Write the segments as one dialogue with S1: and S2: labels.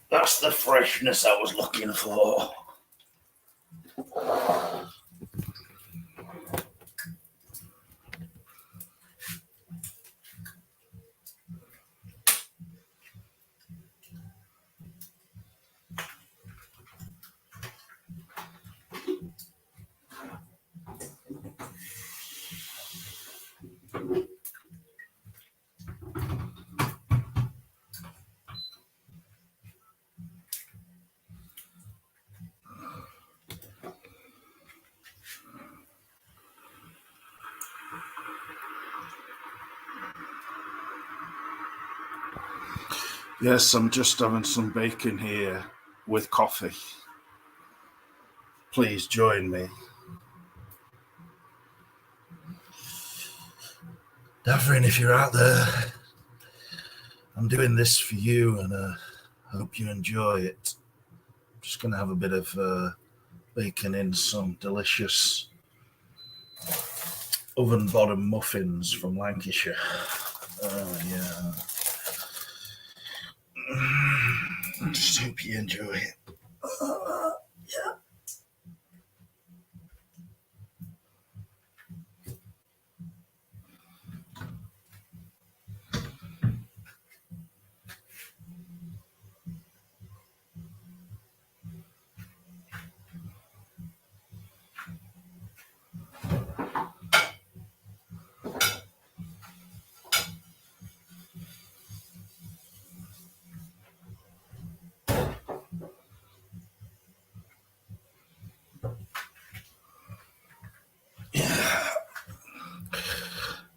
S1: That's the freshness I was looking for. Yes, I'm just having some bacon here with coffee. Please join me. Davorin, if you're out there, I'm doing this for you, and I hope you enjoy it. I'm just going to have a bit of bacon in some delicious oven bottom muffins from Lancashire. Yeah. I just hope you enjoy it. Yeah.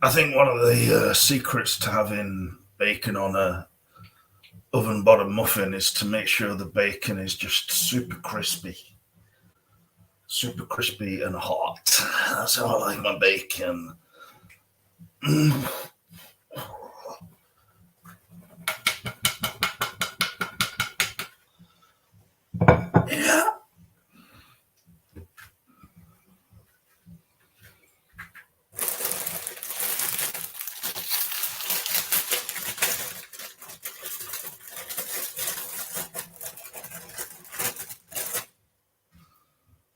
S1: I think one of the secrets to having bacon on a oven bottom muffin is to make sure the bacon is just super crispy and hot. That's how I like my bacon. Yeah.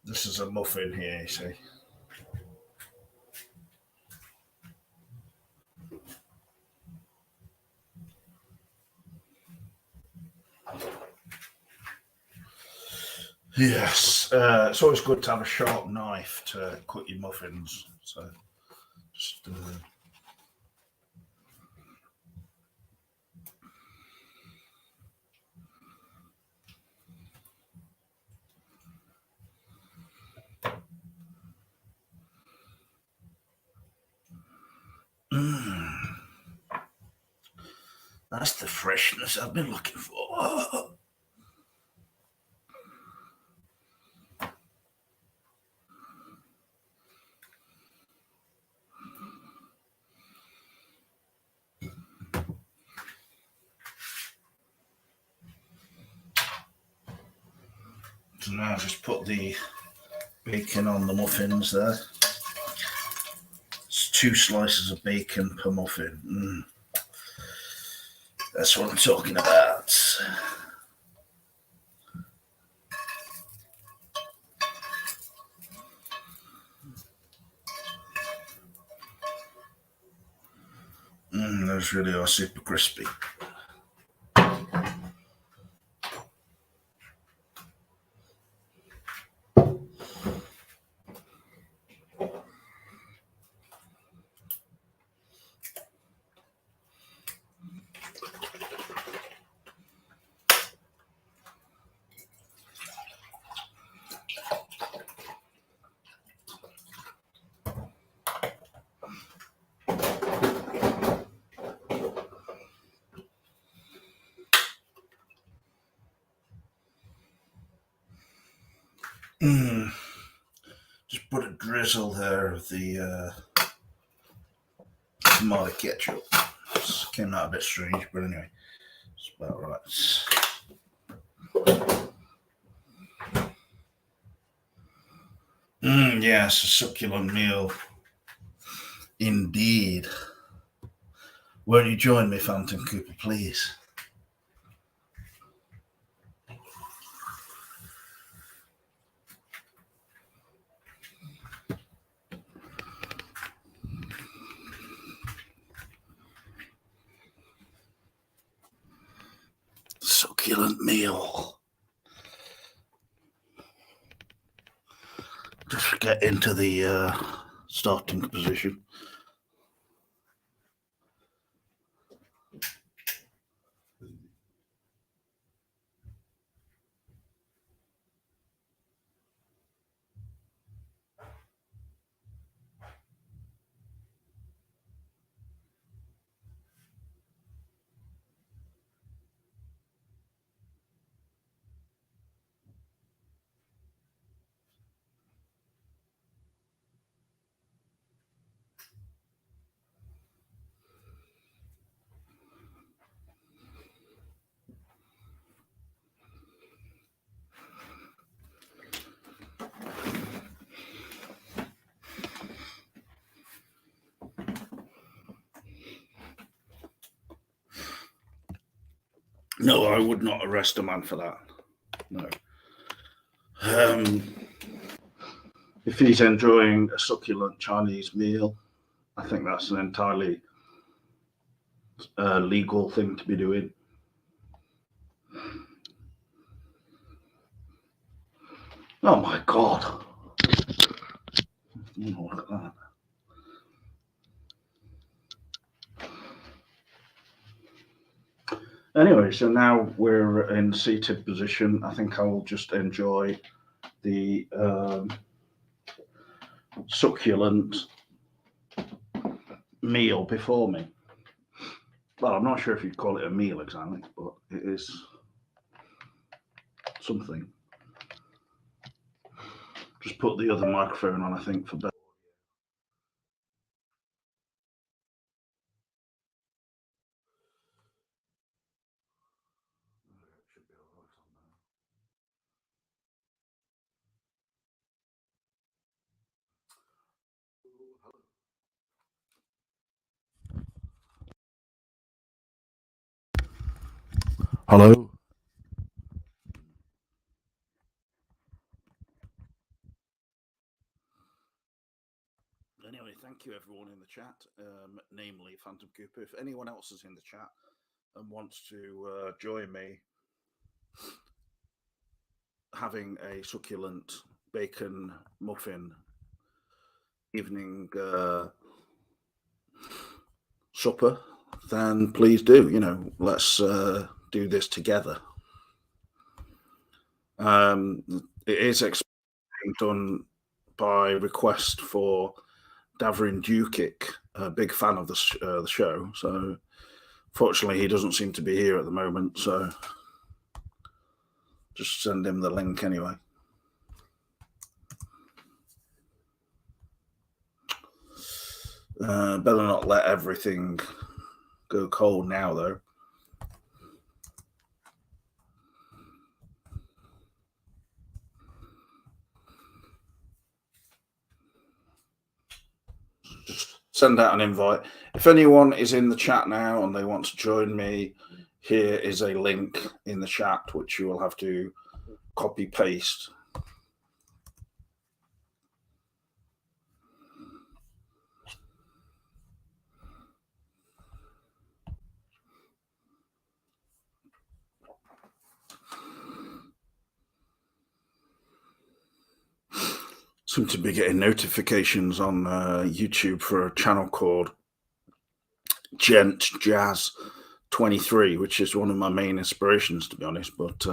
S1: This is a muffin here, you see. Yes, it's always good to have a sharp knife to cut your muffins. So just that's the freshness I've been looking for. So now just put the bacon on the muffins there. It's 2 slices of bacon per muffin. That's what I'm talking about. Those really are super crispy. Just put a drizzle there of the tomato ketchup. This came out a bit strange, but anyway, it's about right. Yes, a succulent meal. Indeed. Won't you join me, Phantom Cooper, please? Succulent meal. Just get into the starting position. No, I would not arrest a man for that. No. If he's enjoying a succulent Chinese meal, I think that's an entirely legal thing to be doing. Oh my God. Look at that. Anyway, so now we're in seated position. I think I will just enjoy the succulent meal before me. Well, I'm not sure if you'd call it a meal exactly, but it is something. Just put the other microphone on, I think, for better. Hello. Anyway, thank you everyone in the chat, namely Phantom Cooper. If anyone else is in the chat and wants to join me having a succulent bacon muffin evening supper, then please do. Let's do this together. It is being done by request for Davorin Dukic, a big fan of the show. So, fortunately, he doesn't seem to be here at the moment. So, just send him the link anyway. Better not let everything go cold now, though. Just send out an invite. If anyone is in the chat now and they want to join me, here is a link in the chat which you will have to copy paste. Seem to be getting notifications on YouTube for a channel called Gent Jazz 23, which is one of my main inspirations, to be honest. But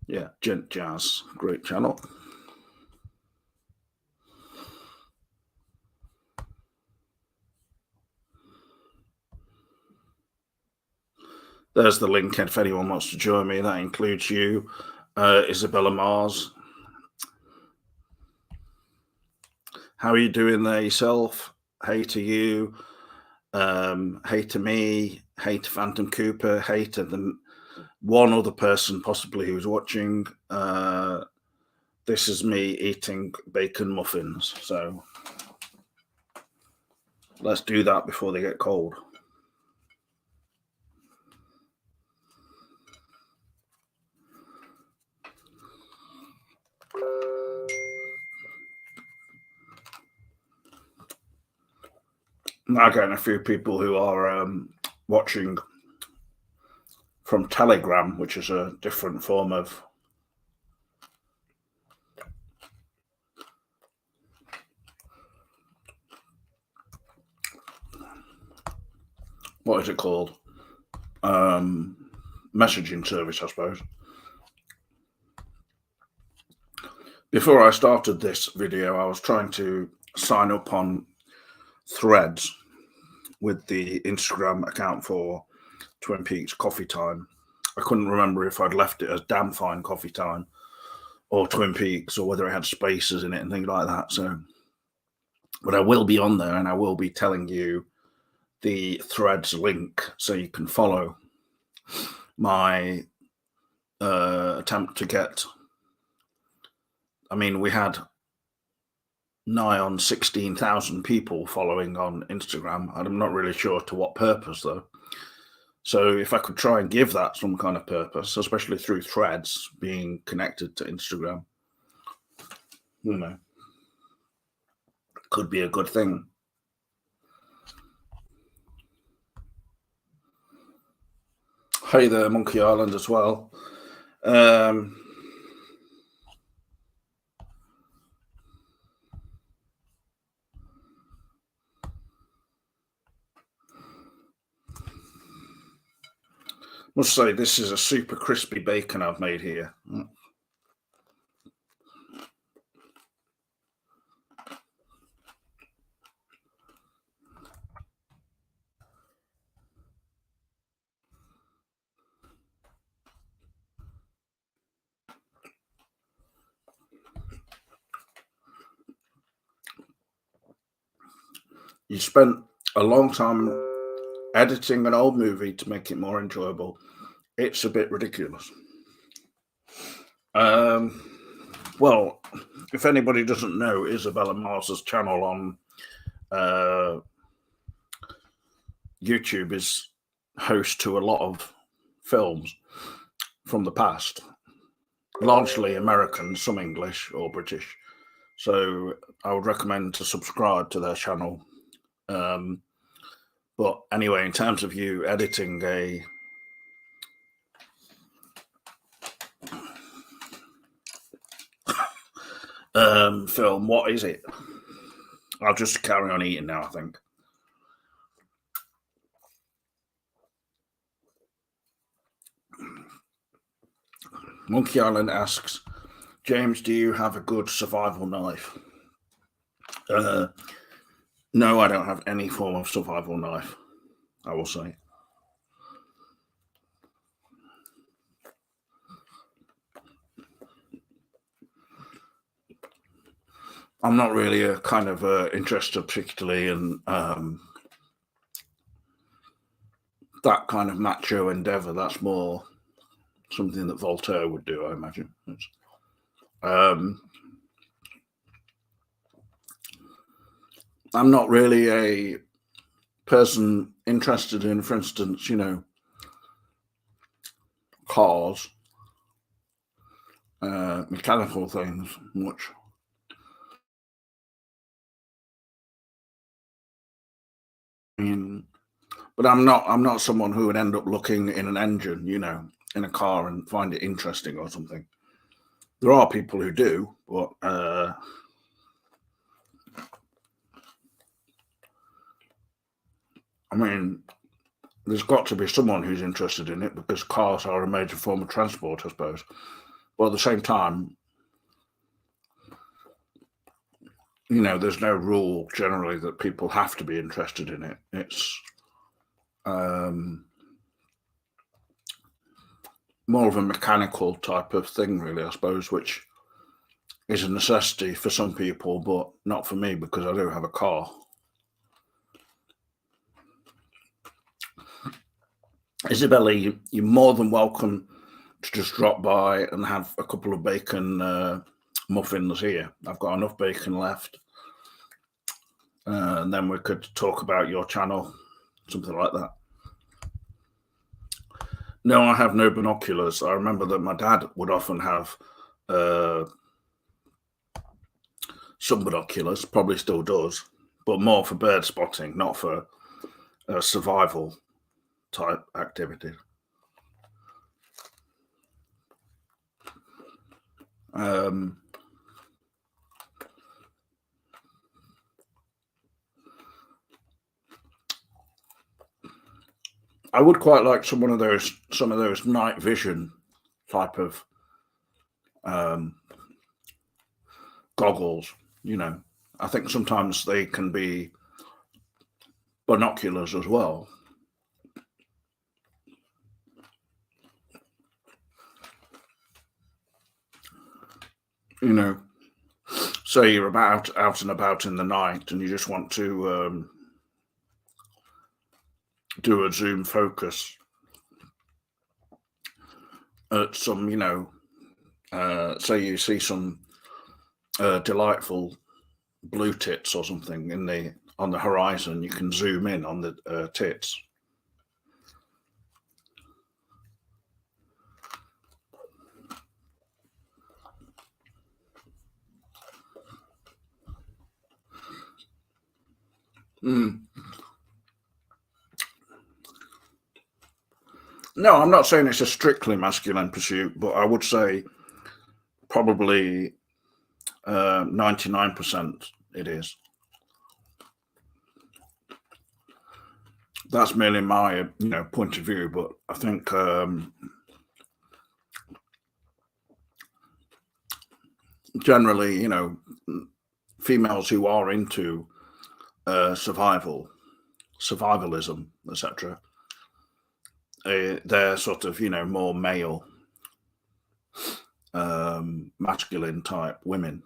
S1: yeah, Gent Jazz, great channel. There's the link if anyone wants to join me. That includes you, Isabella Mars. How are you doing there yourself? Hey to you. Hey to me. Hey to Phantom Cooper. Hey to the one other person possibly who's watching. This is me eating bacon muffins. So Let's do that before they get cold. Now getting a few people who are watching from Telegram, which is a different form of what is it called? Messaging service, I suppose. Before I started this video, I was trying to sign up on Threads with the Instagram account for Twin Peaks Coffee Time. I couldn't remember if I'd left it as Damn Fine Coffee Time or Twin Peaks, or whether it had spaces in it and things like that. So, but I will be on there, and I will be telling you the Threads link so you can follow my attempt to get. I mean, we had nigh on 16,000 people following on Instagram, and I'm not really sure to what purpose, though. So if I could try and give that some kind of purpose, especially through Threads being connected to Instagram, could be a good thing. Hey there, Monkey Island as well. Must say, this is a super crispy bacon I've made here. You spent a long time editing an old movie to make it more enjoyable. It's a bit ridiculous. Well, if anybody doesn't know, Isabella Mars's channel on YouTube is host to a lot of films from the past, largely American, some English or British. So I would recommend to subscribe to their channel. But anyway, in terms of you editing a film, what is it? I'll just carry on eating now, I think. Monkey Island asks, James, do you have a good survival knife? No, I don't have any form of survival knife, I will say. I'm not really a kind of interested particularly in that kind of macho endeavor. That's more something that Voltaire would do, I imagine. I'm not really a person interested in, for instance, cars, mechanical things much. But I'm not someone who would end up looking in an engine, in a car and find it interesting or something. There are people who do, but I mean, there's got to be someone who's interested in it because cars are a major form of transport, I suppose. But at the same time, there's no rule generally that people have to be interested in it. It's more of a mechanical type of thing, really, I suppose, which is a necessity for some people, but not for me because I do have a car. Isabella, you're more than welcome to just drop by and have a couple of bacon muffins here. I've got enough bacon left. And then we could talk about your channel, something like that. No, I have no binoculars. I remember that my dad would often have some binoculars, probably still does, but more for bird spotting, not for survival type activity. I would quite like some of those night vision type of goggles. You know, I think sometimes they can be binoculars as well. You know, say you're out and about in the night and you just want to do a zoom focus at some, say you see some delightful blue tits or something on the horizon, you can zoom in on the tits. No, I'm not saying it's a strictly masculine pursuit, but I would say probably 99% it is. That's merely my point of view, but I think generally, females who are into survivalism, etc., they're sort of more male, masculine type women.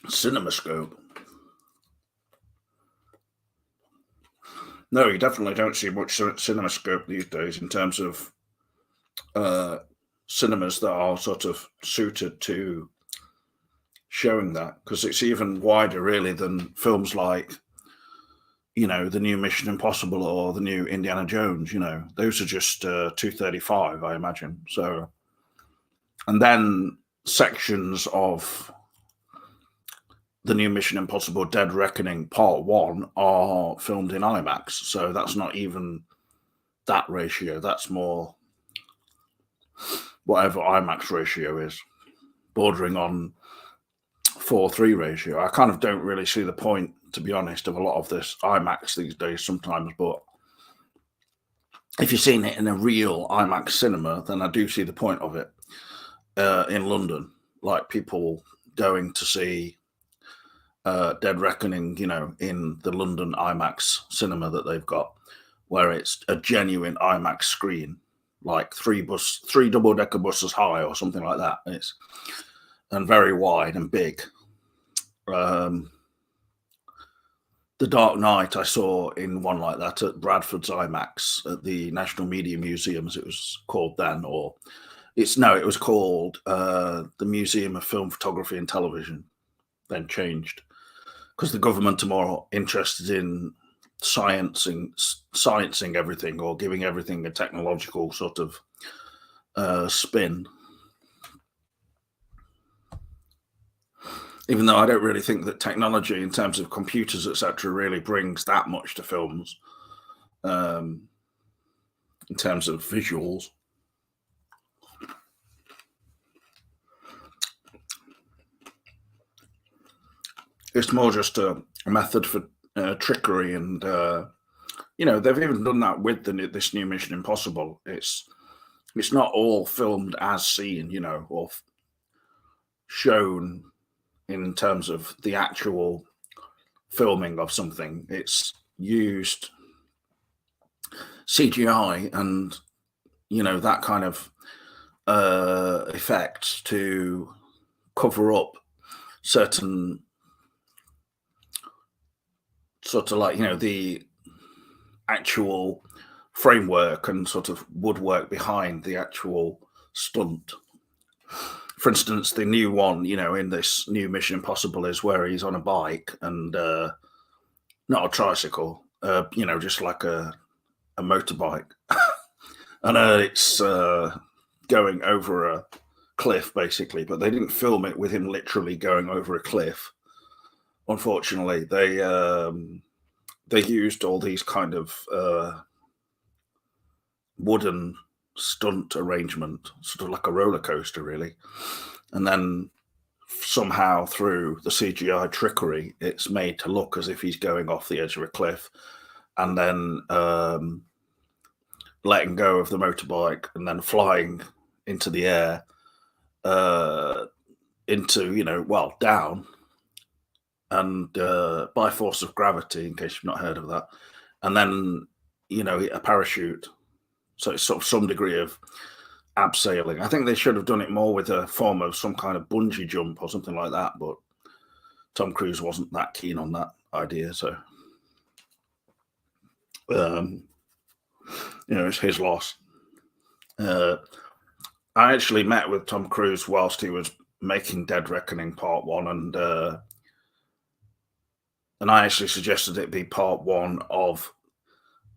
S1: CinemaScope. No, you definitely don't see much CinemaScope these days in terms of cinemas that are sort of suited to showing that, because it's even wider really than films like the new Mission Impossible or the new Indiana Jones. Those are just 235, I imagine. So, and then sections of the new Mission Impossible Dead Reckoning Part 1 are filmed in IMAX. So that's not even that ratio. That's more whatever IMAX ratio is, bordering on 4:3 ratio. I kind of don't really see the point, to be honest, of a lot of this IMAX these days sometimes. But if you've seen it in a real IMAX cinema, then I do see the point of it. In London, like people going to see Dead Reckoning, in the London IMAX cinema that they've got, where it's a genuine IMAX screen, like three double-decker buses high or something like that. And very wide and big. The Dark Knight I saw in one like that at Bradford's IMAX at the National Media Museum, as it was called then, it was called the Museum of Film, Photography and Television, then changed, because the government are more interested in sciencing everything, or giving everything a technological sort of spin. Even though I don't really think that technology in terms of computers, etc., really brings that much to films in terms of visuals. It's more just a method for trickery, and they've even done that with this new Mission Impossible. It's not all filmed as seen, or shown in terms of the actual filming of something. It's used CGI and that kind of effect to cover up certain sort of like the
S2: actual framework and sort of woodwork behind the actual stunt. For instance, the new one, in this new Mission Impossible is where he's on a bike and not a tricycle, just like a motorbike. And it's going over a cliff, basically, but they didn't film it with him literally going over a cliff. Unfortunately, they used all these kind of wooden stunt arrangement, sort of like a roller coaster, really. And then somehow through the CGI trickery, it's made to look as if he's going off the edge of a cliff, and then letting go of the motorbike and then flying into the air, down, and by force of gravity, in case you've not heard of that, and then a parachute. So it's sort of some degree of abseiling. I think they should have done it more with a form of some kind of bungee jump or something like that, but Tom Cruise wasn't that keen on that idea, so it's his loss. I actually met with Tom Cruise whilst he was making Dead Reckoning Part 1, and I actually suggested it be Part 1 of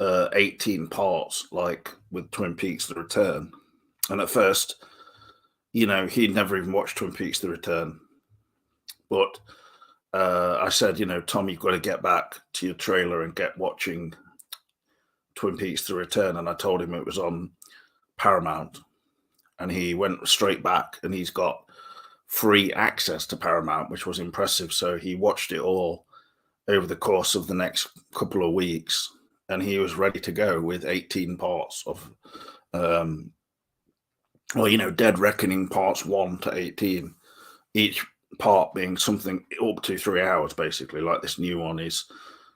S2: 18 parts, like with Twin Peaks: The Return. And at first, he'd never even watched Twin Peaks: The Return. But I said, Tom, you've got to get back to your trailer and get watching Twin Peaks: The Return. And I told him it was on Paramount. And he went straight back, and he's got free access to Paramount, which was impressive. So he watched it all over the course of the next couple of weeks, and he was ready to go with 18 parts of, Dead Reckoning parts 1 to 18, each part being something up to 3 hours, basically. Like this new one is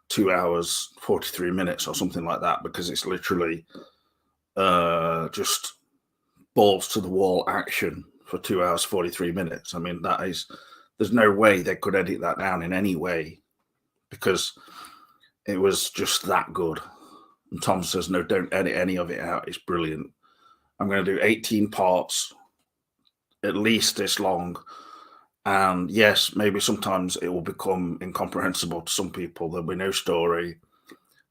S2: 2 hours, 43 minutes or something like that, because it's literally just balls to the wall action for 2 hours, 43 minutes. I mean, there's no way they could edit that down in any way, because it was just that good. And Tom says, no, don't edit any of it out. It's brilliant. I'm going to do 18 parts, at least this long. And yes, maybe sometimes it will become incomprehensible to some people. There'll be no story.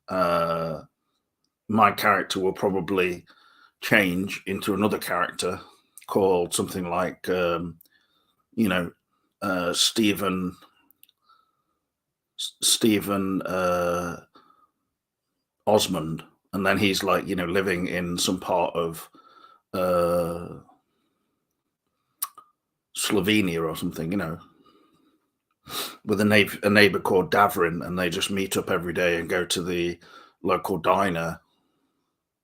S2: My character will probably change into another character called something like, Stephen Osmond, and then he's like living in some part of Slovenia or something, with a neighbor called Davorin, and they just meet up every day and go to the local diner.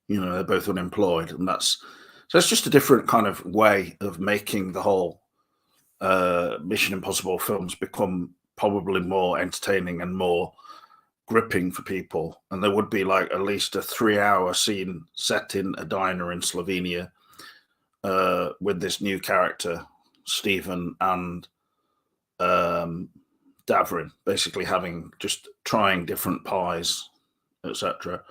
S2: They're both unemployed, and so it's just a different kind of way of making the whole Mission Impossible films become probably more entertaining and more gripping for people. And there would be like at least a 3-hour scene set in a diner in Slovenia with this new character, Stephen, and Davorin, basically trying different pies, etc.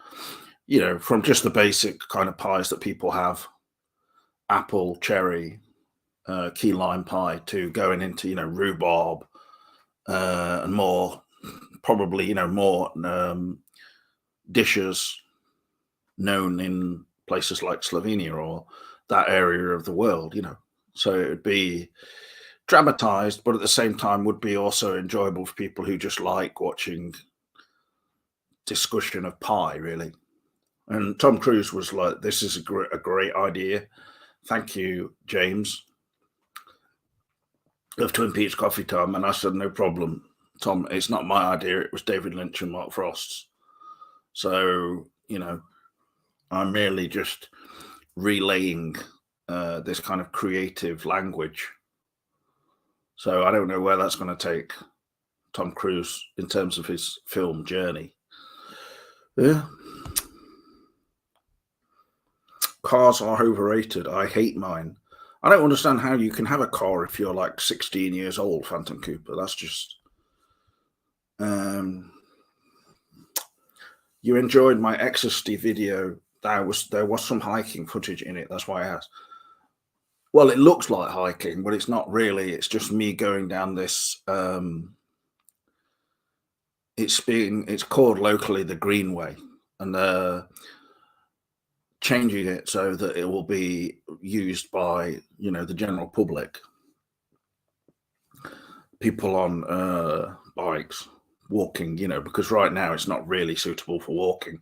S2: From just the basic kind of pies that people have, apple, cherry, key lime pie, to going into rhubarb, and more, probably more dishes known in places like Slovenia or that area of the world. So it would be dramatized, but at the same time would be also enjoyable for people who just like watching discussion of pie, really. And Tom Cruise was like, this is a great idea. Thank you, James, of Twin Peaks Coffee Time. And I said, no problem, Tom, it's not my idea. It was David Lynch and Mark Frost's. So, I'm merely just relaying this kind of creative language. So I don't know where that's going to take Tom Cruise in terms of his film journey. Yeah. Cars are overrated. I hate mine. I don't understand how you can have a car if you're like 16 years old, Phantom Cooper. That's just... You enjoyed my ecstasy video. There was some hiking footage in it. That's why I asked. Well, it looks like hiking, but it's not really. It's just me going down this. It's called locally the Greenway, and changing it so that it will be used by the general public, people on bikes, walking. Because right now it's not really suitable for walking.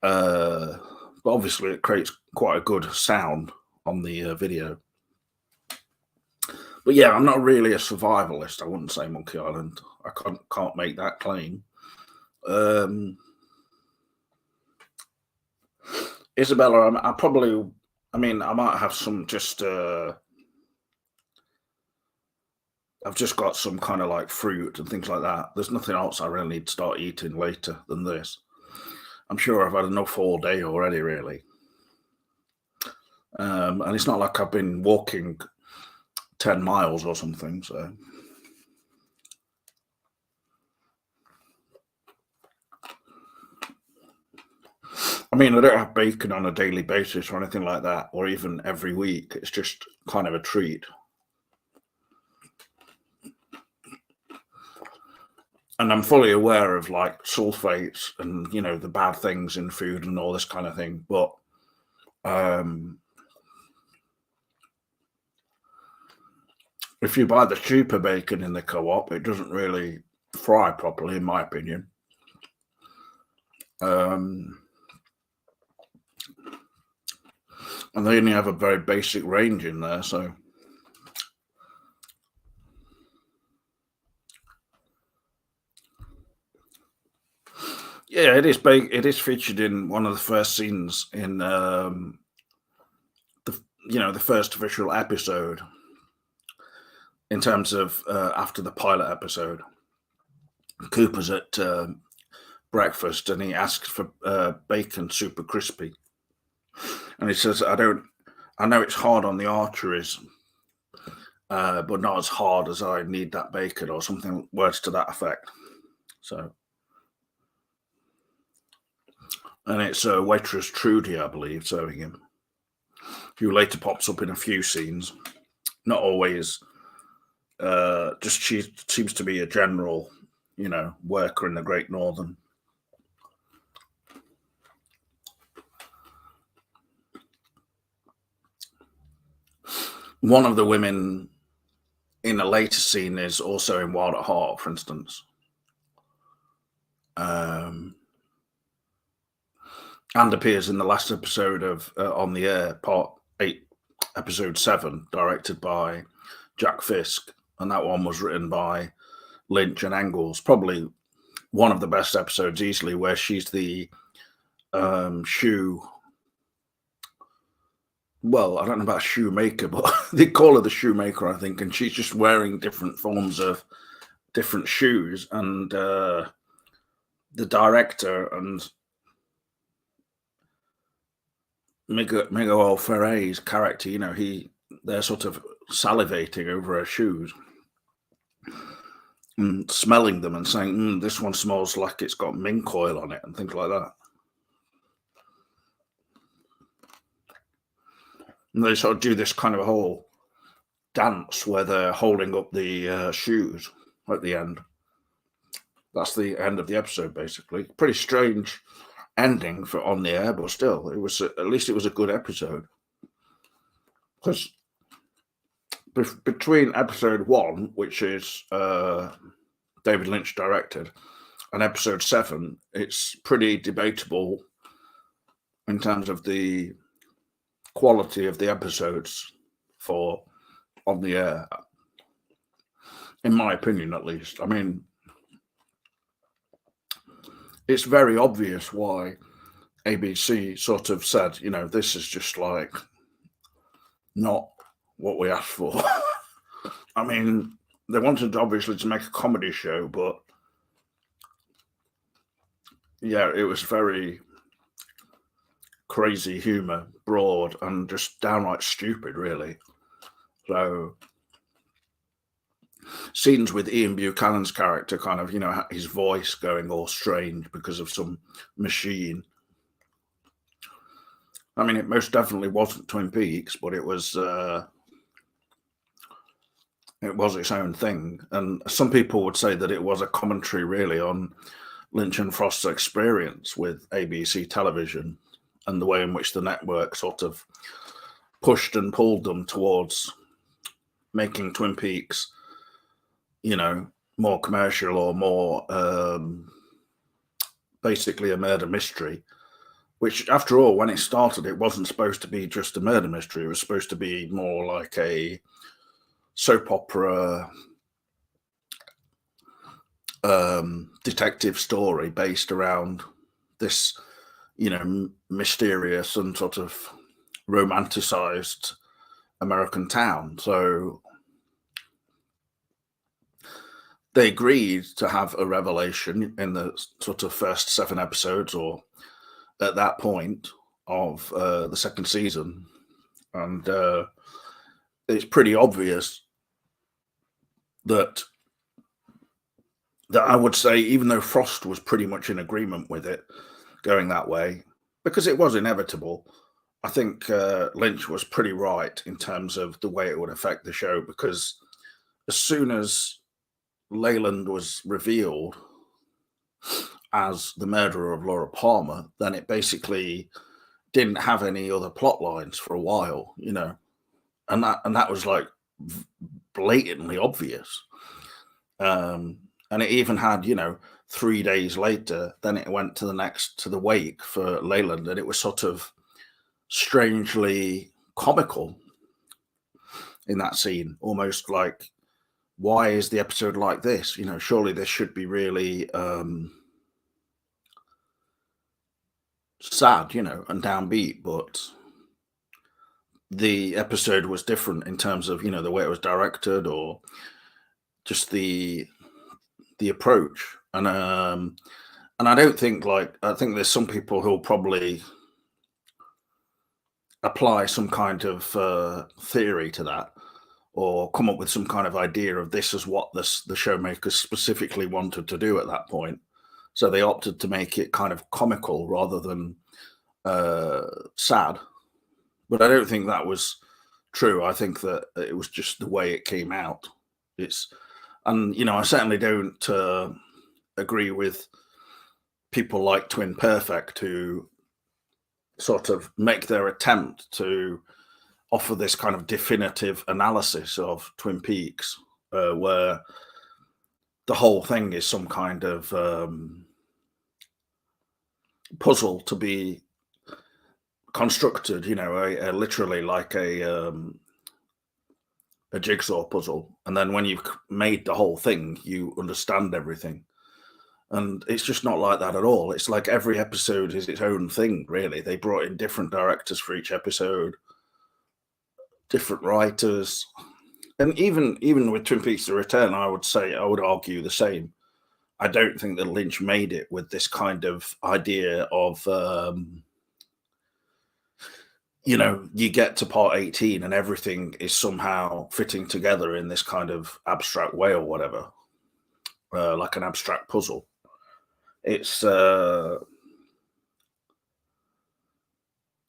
S2: But obviously it creates quite a good sound on the video. But yeah, I'm not really a survivalist. I wouldn't say Monkey Island. I can't make that claim. Isabella, I might have some I've just got some kind of like fruit and things like that. There's nothing else I really need to start eating later than this. I'm sure I've had enough all day already, really. And it's not like I've been walking 10 miles or something, so. I mean, I don't have bacon on a daily basis or anything like that, or even every week. It's just kind of a treat. And I'm fully aware of like sulfates and, the bad things in food and all this kind of thing. But if you buy the cheaper bacon in the co-op, it doesn't really fry properly, in my opinion. And they only have a very basic range in there, so. Yeah, it is. It is featured in one of the first scenes in the first official episode. In terms of after the pilot episode, Cooper's at breakfast and he asks for bacon super crispy, and he says, I know it's hard on the arteries, but not as hard as I need that bacon," or something, words to that effect. So, and it's waitress Trudy, I believe, serving him, who later pops up in a few scenes. Not always. Just she seems to be a general, worker in the Great Northern. One of the women in a later scene is also in Wild at Heart, for instance. And appears in the last episode of On the Air, Part 8, Episode 7, directed by Jack Fisk. And that one was written by Lynch and Engels. Probably one of the best episodes easily, where she's the shoe. Well, I don't know about shoemaker, but they call her the shoemaker, I think. And she's just wearing different forms of different shoes. And the director and Miguel Ferrer's character, they're sort of salivating over her shoes and smelling them and saying, "This one smells like it's got mink oil on it," and things like that. And they sort of do this kind of a whole dance where they're holding up the shoes at the end. That's the end of the episode, basically. Pretty strange ending for On the Air, but still, at least it was a good episode. Because between episode 1, which is David Lynch directed, and episode 7, it's pretty debatable in terms of the quality of the episodes for On the Air, in my opinion, at least. I mean, it's very obvious why ABC sort of said, this is just like not what we asked for. I mean, they wanted obviously to make a comedy show, but yeah, it was very crazy humor, broad, and just downright stupid, really. So scenes with Ian Buchanan's character, kind of, his voice going all strange because of some machine. I mean, it most definitely wasn't Twin Peaks, but it was its own thing. And some people would say that it was a commentary, really, on Lynch and Frost's experience with ABC television and the way in which the network sort of pushed and pulled them towards making Twin Peaks, more commercial or more basically a murder mystery, which, after all, when it started, it wasn't supposed to be just a murder mystery. It was supposed to be more like a soap opera detective story based around this, mysterious and sort of romanticized American town. So they agreed to have a revelation in the sort of first 7 episodes, or at that point of the second season. And it's pretty obvious that I would say, even though Frost was pretty much in agreement with it going that way, because it was inevitable, I think Lynch was pretty right in terms of the way it would affect the show, because as soon as Leyland was revealed as the murderer of Laura Palmer, then it basically didn't have any other plot lines for a while, and that was like blatantly obvious. And it even had, 3 days later, then it went to the wake for Leyland, and it was sort of strangely comical in that scene, almost like, why is the episode like this? Surely this should be really sad, and downbeat, but the episode was different in terms of, the way it was directed, or just the approach. And I don't think, I think there's some people who'll probably apply some kind of theory to that, or come up with some kind of idea of this is what the showmakers specifically wanted to do at that point. So they opted to make it kind of comical rather than sad. But I don't think that was true. I think that it was just the way it came out. And I certainly don't agree with people like Twin Perfect, who sort of make their attempt to offer this kind of definitive analysis of Twin Peaks, where the whole thing is some kind of puzzle to be constructed, literally like a jigsaw puzzle. And then when you've made the whole thing, you understand everything. And it's just not like that at all. It's like every episode is its own thing, really. They brought in different directors for each episode, different writers. And even with Twin Peaks: The Return, I would argue the same. I don't think that Lynch made it with this kind of idea of, you get to part 18 and everything is somehow fitting together in this kind of abstract way or whatever, like an abstract puzzle. It's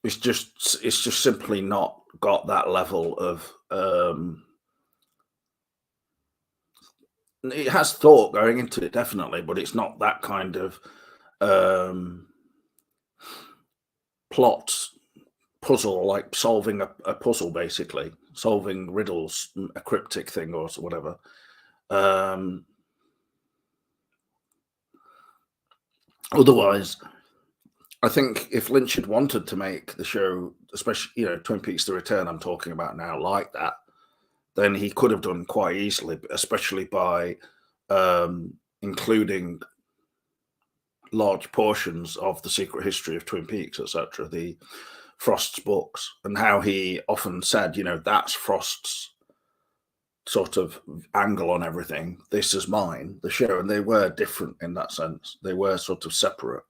S2: just simply not got that level of. It has thought going into it, definitely, but it's not that kind of plot puzzle, like solving a puzzle, basically solving riddles, a cryptic thing or whatever. Otherwise, I think if Lynch had wanted to make the show, especially, Twin Peaks: The Return I'm talking about now, like that, then he could have done quite easily, especially by including large portions of the secret history of Twin Peaks, etc., the Frost's books, and how he often said, that's Frost's sort of angle on everything. This is mine, the show. And they were different in that sense. They were sort of separate.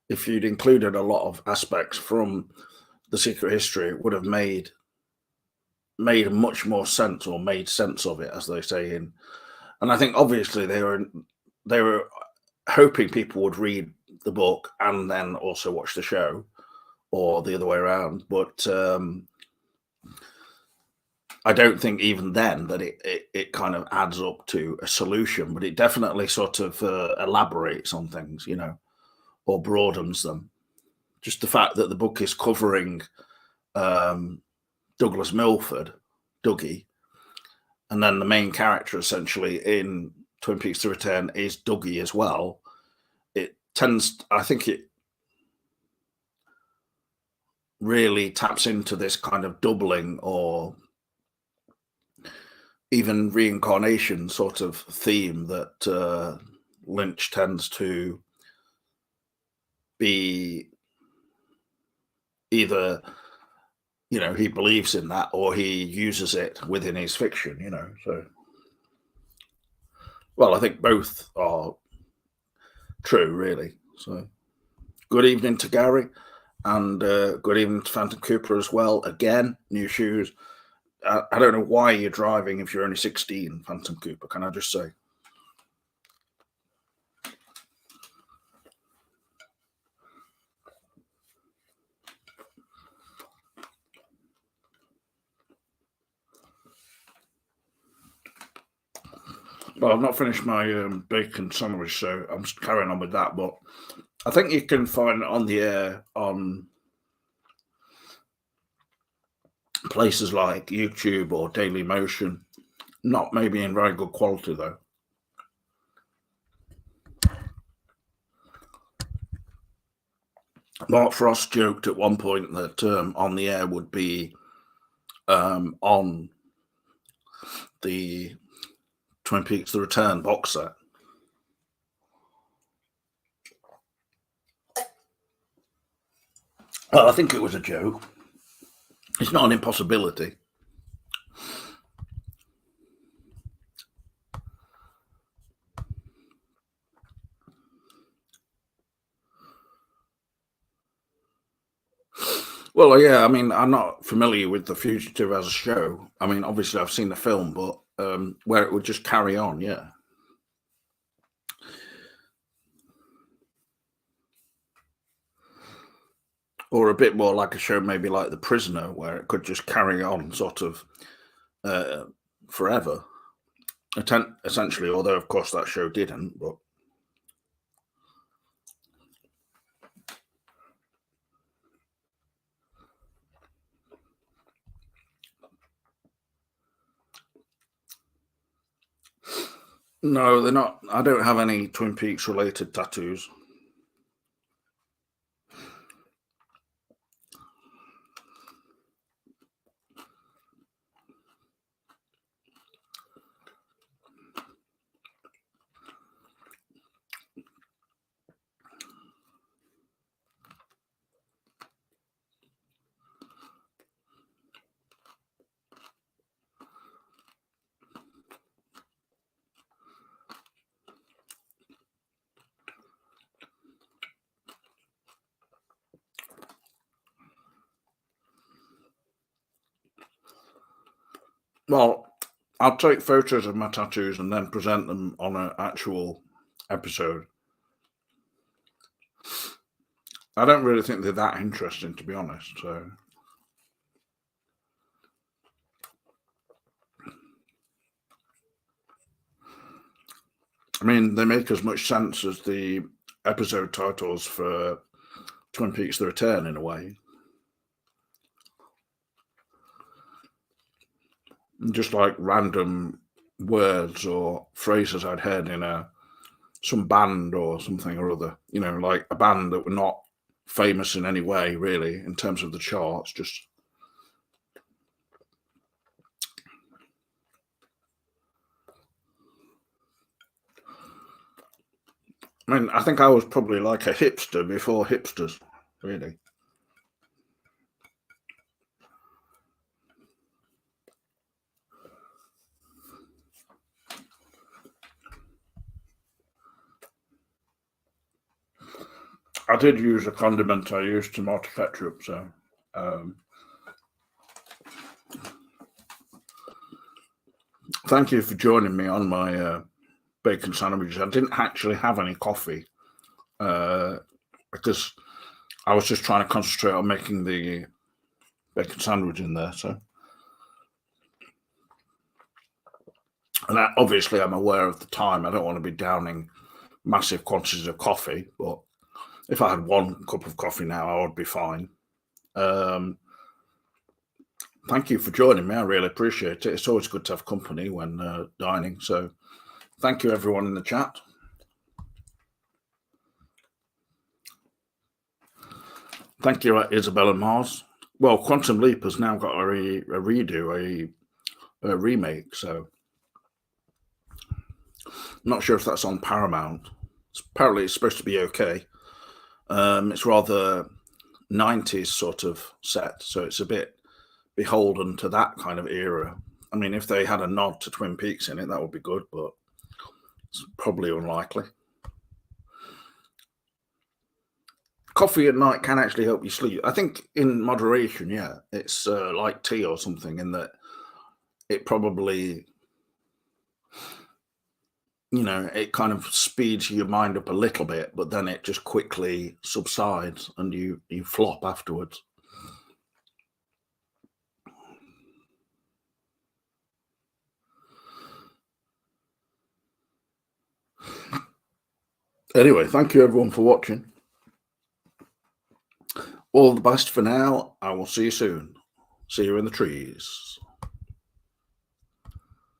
S2: If you'd included a lot of aspects from the secret history, it would have made made much more sense, or made sense of it, as they say in. And I think obviously they were hoping people would read the book and then also watch the show, or the other way around. But I don't think even then that it kind of adds up to a solution, but it definitely sort of elaborates on things, you know, or broadens them. Just the fact that the book is covering Douglas Milford, Dougie, and then the main character essentially in Twin Peaks: The Return is Dougie as well. It tends, I think it really taps into this kind of doubling or even reincarnation sort of theme that Lynch tends to be either, you know, he believes in that or he uses it within his fiction, you know. So, well, I think both are true, really. So, good evening to Gary, and good evening to Phantom Cooper as well. Again, new shoes. I don't know why you're driving if you're only 16, Phantom Cooper, can I just say? Well, I've not finished my bacon sandwich, so I'm just carrying on with that. But I think you can find it on the air on places like YouTube or Daily Motion. Not maybe in very good quality, though. Mark Frost joked at one point that On the Air would be on the Twin Peaks: The Return box set. Well, I think it was a joke. It's not an impossibility. Well, yeah, I mean, I'm not familiar with The Fugitive as a show. I mean, obviously I've seen the film, but where it would just carry on, yeah. Or a bit more like a show maybe like The Prisoner, where it could just carry on sort of forever, essentially, although of course that show didn't. But no, they're not. I don't have any Twin Peaks related tattoos. Well, I'll take photos of my tattoos and then present them on an actual episode. I don't really think they're that interesting, to be honest. So, I mean, they make as much sense as the episode titles for Twin Peaks: The Return, in a way. Just like random words or phrases I'd heard in some band or something or other. You know, like a band that were not famous in any way, really, in terms of the charts. Just I mean, I think I was probably like a hipster before hipsters, really. I did use a condiment. I used tomato ketchup, so Thank you for joining me on my bacon sandwiches. I didn't actually have any coffee because I was just trying to concentrate on making the bacon sandwich in there. So, and obviously I'm aware of the time. I don't want to be downing massive quantities of coffee, but if I had 1 cup of coffee now, I would be fine. Thank you for joining me. I really appreciate it. It's always good to have company when dining. So thank you, everyone in the chat. Thank you, Isabel and Mars. Well, Quantum Leap has now got a redo, a remake. So not sure if that's on Paramount. Apparently it's supposed to be okay. It's rather 90s sort of set, so it's a bit beholden to that kind of era. I mean, if they had a nod to Twin Peaks in it, that would be good, but it's probably unlikely. Coffee at night can actually help you sleep. I think in moderation, yeah. It's like tea or something in that it probably, it kind of speeds your mind up a little bit, but then it just quickly subsides and you flop afterwards. Anyway, thank you everyone for watching. All the best for now. I will see you soon. See you in the trees.